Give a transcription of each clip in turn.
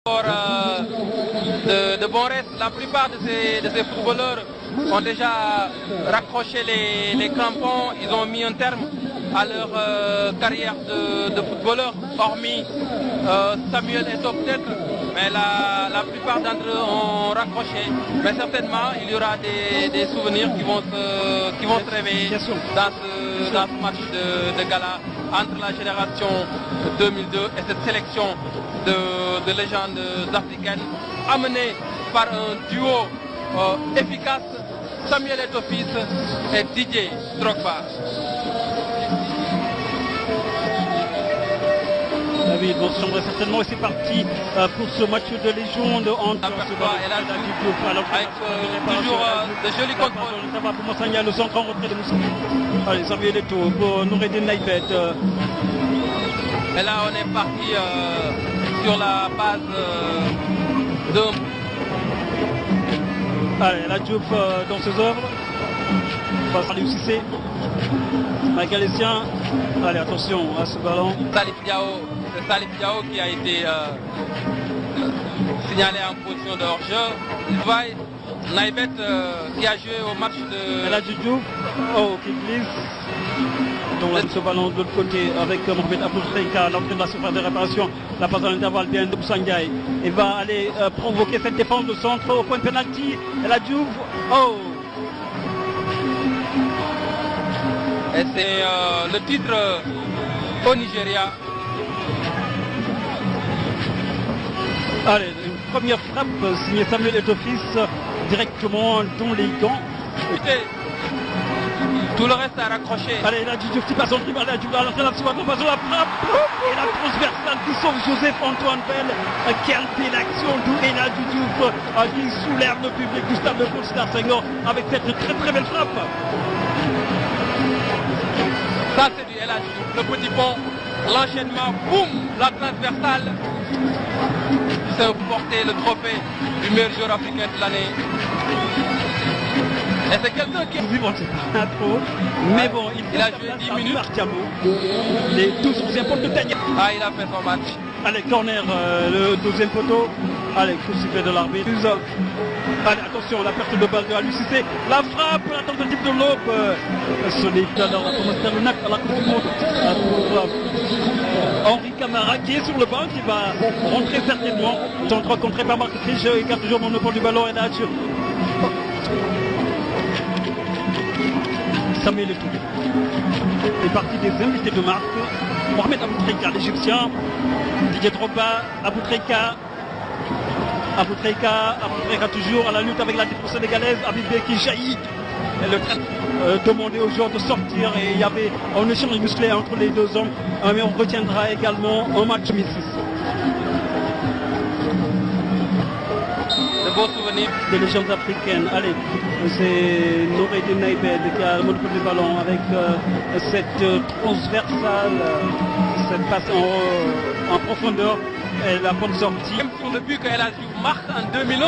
De bons restes. La plupart de ces footballeurs ont déjà raccroché les crampons, ils ont mis un terme à leur carrière de footballeur, hormis Samuel Eto'o peut-être, mais la plupart d'entre eux ont raccroché. Mais certainement, il y aura des souvenirs qui vont se réveiller dans ce match de gala entre la génération 2002 et cette sélection de légendes africaines amenée par un duo efficace, Samuel Eto'o et Didier Drogba. David vont se chambrer certainement et c'est parti pour ce match de légende entre avec toujours de jolis contrôles. Ça va pour Monsagna, le centre en retrait de Moussa. Allez, Samuel Eto'o pour Noureddin Naïbet. Et là on est parti sur la base de... Allez, la Diouf dans ses œuvres. Face à Cissé. Michael Essien. Allez, attention à ce ballon. Salif Diao qui a été signalé en position de hors-jeu. Naïbet qui a joué au match de... Et la Diouf, qui glisse. Donc ce ballon de l'autre côté avec Mohamed Aboutrika, l'entrée de la surface de réparation, la passe à l'intervalle bien de Boussangaï. Il va aller provoquer cette défense de centre au point de pénalty. Et la Diouf, Et c'est le titre au Nigeria. Allez, une première frappe signée Samuel Eto'o directement dans les gants. Tout le reste a raccroché. Allez, la Diouf qui passe en dribble, la Diouf à l'entrée, la frappe. Et la transversale qui sauve Joseph Antoine Bell. Quelle belle action de la Diouf qui soulève le public du stade de Léopold Senghor avec cette très très belle frappe. Ça c'est du El Hadji Diouf, le petit pont, l'enchaînement, boum, la transversale. C'est porter le trophée du meilleur joueur africain de l'année. Et c'est quelqu'un qui... Pas trop, mais bon, il a joué 10 minutes. Les 12e poteaux de Tania. Ah, il a fait son match. Allez, corner, le 12e poteau. Allez, coup sifflet de l'arbitre. Allez, attention, la perte de balle de Alucissé. La frappe, la tentative de l'aube. Solide dans la promotion de NAC à la Coupe du Monde. Pour Henri Camara qui est sur le banc, qui va rentrer certainement. Centre contré par Marc Triche, il garde toujours le monopole du ballon. Et là, Samuel Eto'o est parti des invités de marque. Mohamed Aboutrika, l'Égyptien. Didier Drogba, Aboutrika toujours à la lutte avec la défense sénégalaise. Abibé qui jaillit. Et le train demandait aux joueurs de sortir et il y avait un échange musclé entre les deux hommes. Mais on retiendra également un match 2006. De beaux souvenirs. Des légendes africaines. Allez, c'est Noureddin Naïbet qui a le monopole du ballon avec cette transversale, cette passe en profondeur et la bonne sortie. Même sur le but que El Hadji Diouf marque en 2001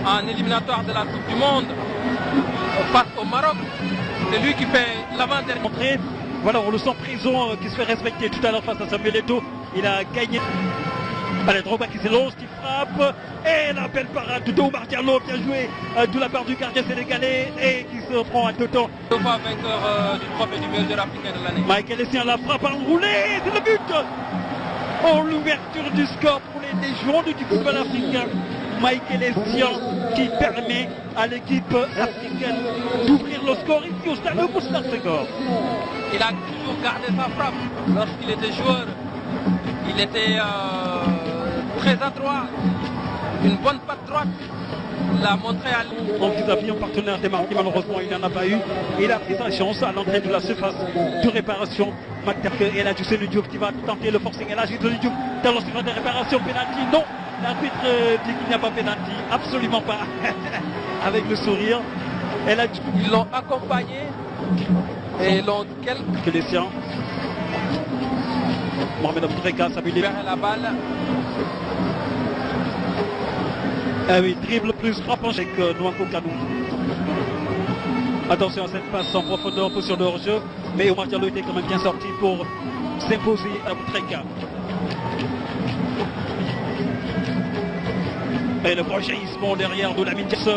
en éliminatoire de la Coupe du Monde face au Maroc, c'est lui qui fait l'avant-dernier. Voilà, on le sent prison qui se fait respecter tout à l'heure face à Samuel Eto'o. Il a gagné. Allez, Drogba qui s'élance, qui frappe. Et la belle parade de Omar Diallo, bien joué de la part du gardien sénégalais et qui se prend à deux temps. Deux fois vainqueur du trophée du meilleur joueur africain de l'année. Michael Essien, la frappe enroulée, c'est le but. L'ouverture du score pour les légendes du football africain. Michael Essien qui permet à l'équipe africaine d'ouvrir le score ici au stade de Léopold Senghor. Il a toujours gardé sa frappe lorsqu'il était joueur. Il était très adroit, une bonne patte droite. l'a montré à lui. Donc ils avaient un partenaire démarqué, malheureusement il n'en a pas eu. Il a pris sa chance à l'entrée de la surface de réparation. Et là, tu sais, le Diouf qui va tenter le forcing. Et là, juste le Diouf dans la surface de réparation. Pénalty, non. L'arbitre dit qu'il n'y a pas pénalty. Absolument pas. Avec le sourire. Et là, ils l'ont accompagné. Et l'ont que les siens. Mohamed Aboutrika, ça lui libère la balle. Ah oui, dribble plus frappe avec Nwanko Kanou. Attention à cette passe en profondeur, position de hors-jeu. Mais Omar Diallo était quand même bien sorti pour s'imposer à Aboutrika. Et le gros jaillissement derrière de la Diasse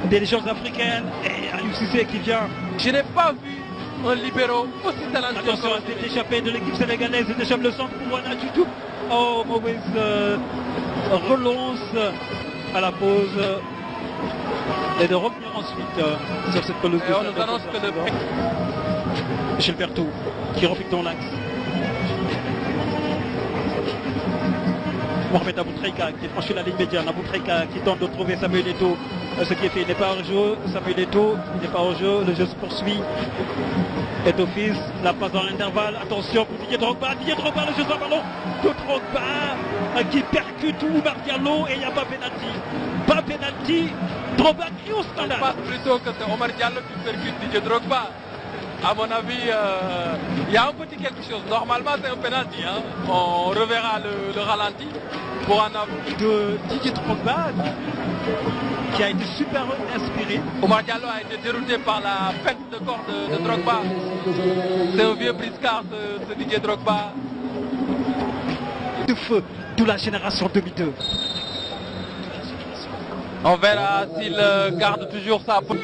des légendes africaines. Et Aliou Cissé qui vient. Je n'ai pas vu un libéro aussi talentueux. Attention à cette échappée de l'équipe sénégalaise. Il échappe le centre pour Wana Djoudjouf. Oh, mauvaise relance à la pause. Et de revenir ensuite sur cette pelouse. Et on nous annonce que le Michel Berthoud qui reflète dans l'axe. Mohamed Aboutreika qui franchit la ligne médiane. Aboutreika qui tente de trouver Samuel Eto'o. Ce qui est fait, il n'est pas hors jeu. Samuel Eto'o, il n'est pas hors jeu. Le jeu se poursuit. Eto'o fils, la passe dans l'intervalle. Attention pour Didier Drogba. Didier Drogba, le jeu sur le ballon de Drogba qui percute Oumar Diallo et il n'y a pas pénalty. Pas pénalty. Drogba crie au Je standard. pense plutôt que c'est Omar Diallo qui percute Didier Drogba. À mon avis, il y a un petit quelque chose. Normalement, c'est un penalty. Hein. On reverra le ralenti pour en avoir. De Didier Drogba qui a été super inspiré. Omar Diallo a été dérouté par la fête de corps de Drogba. C'est un vieux briscard, ce Didier Drogba. De feu de la génération 2002. On verra s'il garde toujours sa peau.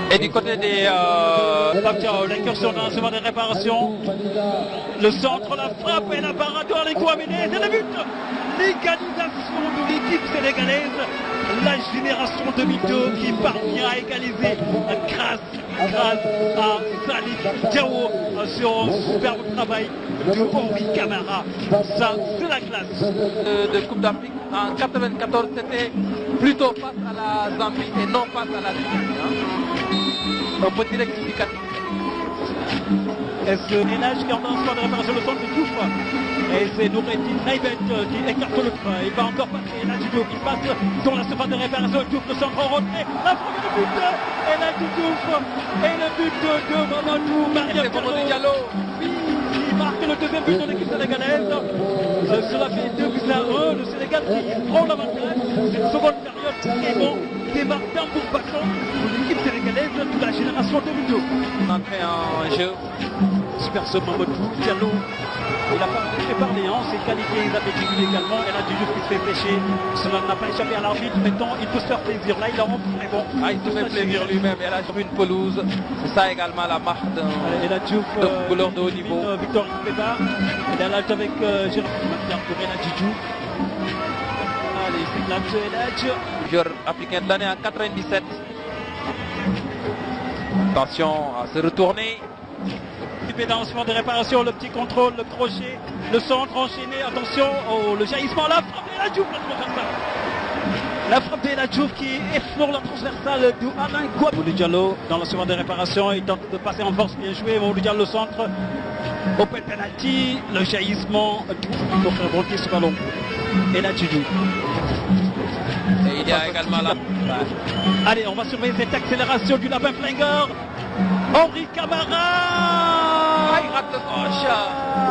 Et du côté des... L'incursion dans la seconde de réparation. Le centre, la frappe et la parade les Kouamene. C'est le but. L'égalisation de l'équipe sénégalaise. La génération 2002 qui parvient à égaliser grâce à Salif Diao sur un superbe travail de Henri Camara. Ça, c'est la classe. De Coupe d'Afrique en 94, c'était plutôt face à la Zambie et non face à la Tunisie. Hein. Un petit rectificatif. Est-ce que Ménage qui est en train de réparation le centre de Diouf? Et c'est Noureddin Naïbet qui écarte le frein. Il va encore passer. Et là, Diouf qui passe dans la surface de réparation. Diouf, le centre en retrait. La frappe de but. Et là, Diouf. Et le but de Mamadou Maria Diallo. Oui, il marque le deuxième but de l'équipe sénégalaise. Cela fait 2-1. Le Sénégal qui prend l'avantage. C'est une seconde période qui bon. Démarre tambour battant pour l'équipe sénégalaise de la génération 2002. Entrée en jeu. Super ce Mamadou Diallo. Il a pas fait parler, hein, ses qualités athlétiques également. Et là, Diouf qui se fait pêcher. Cela n'a pas échappé à l'arbitre. Maintenant, il peut se faire plaisir. Là, il a rentré. Mais bon, il se fait plaisir lui-même. Et là, sur une pelouse. C'est ça également la marque d'un footballeur de haut niveau. Victor Ispeda. Il est là avec Jérôme Maclar pour Ena Diouf. Allez, c'est là, joueur africain de l'année en 97. Attention à se retourner. Dans ce moment de réparation, le petit contrôle, le crochet, le centre enchaîné, attention, le jaillissement, la frappe de la Diouf, la transversale. La frappe de la Diouf qui effleure la transversale de Alain Kouab. Mamadou Diallo dans la seconde de réparation, il tente de passer en force, bien joué. Mamadou Diallo le centre, open penalty, le jaillissement pour faire rebondir ce ballon. Et là, Diouf. Et il y a également la... Allez, on va surveiller cette accélération du lapin flingueur. Henri Camara. Il rate le coche.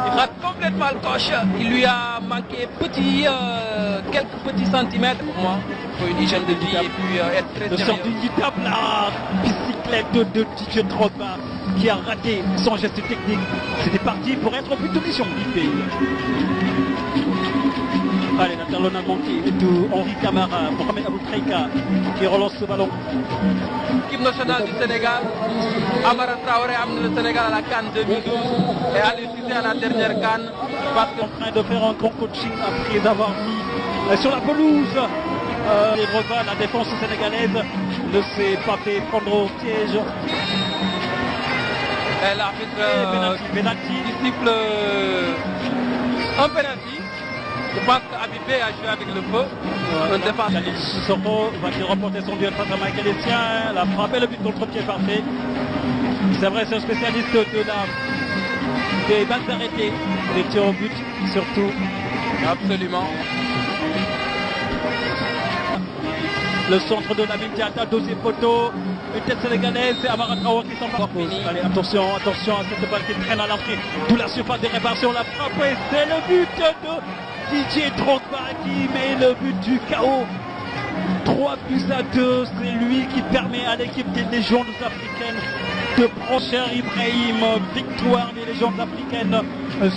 Il rate complètement le coche. Il lui a manqué quelques petits centimètres pour moi. Il faut une hygiène de vie et puis être très sérieux. Le sort d'une table, la bicyclette de Didier Drogba qui a raté son geste technique. C'était parti pour être au but de mission du pays. Allez, la talonne a manqué de Henri Camara, Mohamed Aboutreika qui relance ce ballon. L'équipe nationale du Sénégal, Amara Traoré a amené le Sénégal à la CAN 2012 et Aliou Cissé à la dernière CAN. Parce qu'on est en train de faire un grand coaching après avoir mis sur la pelouse. Les Drogba, la défense sénégalaise ne s'est pas fait prendre au piège. Et l'arbitre siffle un penalty. Je pense qu'Habibé a joué avec le feu. Un défenseur. Soro va-t-il remporter son duel face à Michael Essien? La frappe et le but contre-pied parfait. C'est vrai, c'est un spécialiste des balles arrêtées, des tirs au but surtout. Absolument. Le centre de la Diatta, deuxième poteau. Une tête sénégalaise, c'est Amara Traoré qui s'en va. Allez, attention à cette balle qui traîne à l'entrée. D'où la surface de réparation, la frappe et c'est le but de Didier Drogba qui met le but du chaos. 3-2, c'est lui qui permet à l'équipe des légendes africaines de cher Ibrahim, victoire des légendes africaines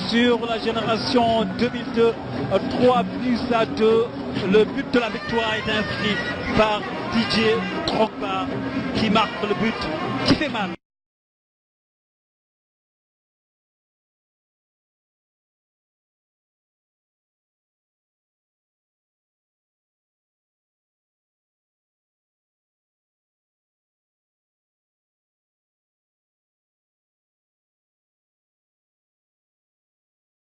sur la génération 2002, 3-2. Le but de la victoire est inscrit par Didier Drogba qui marque le but qui fait mal.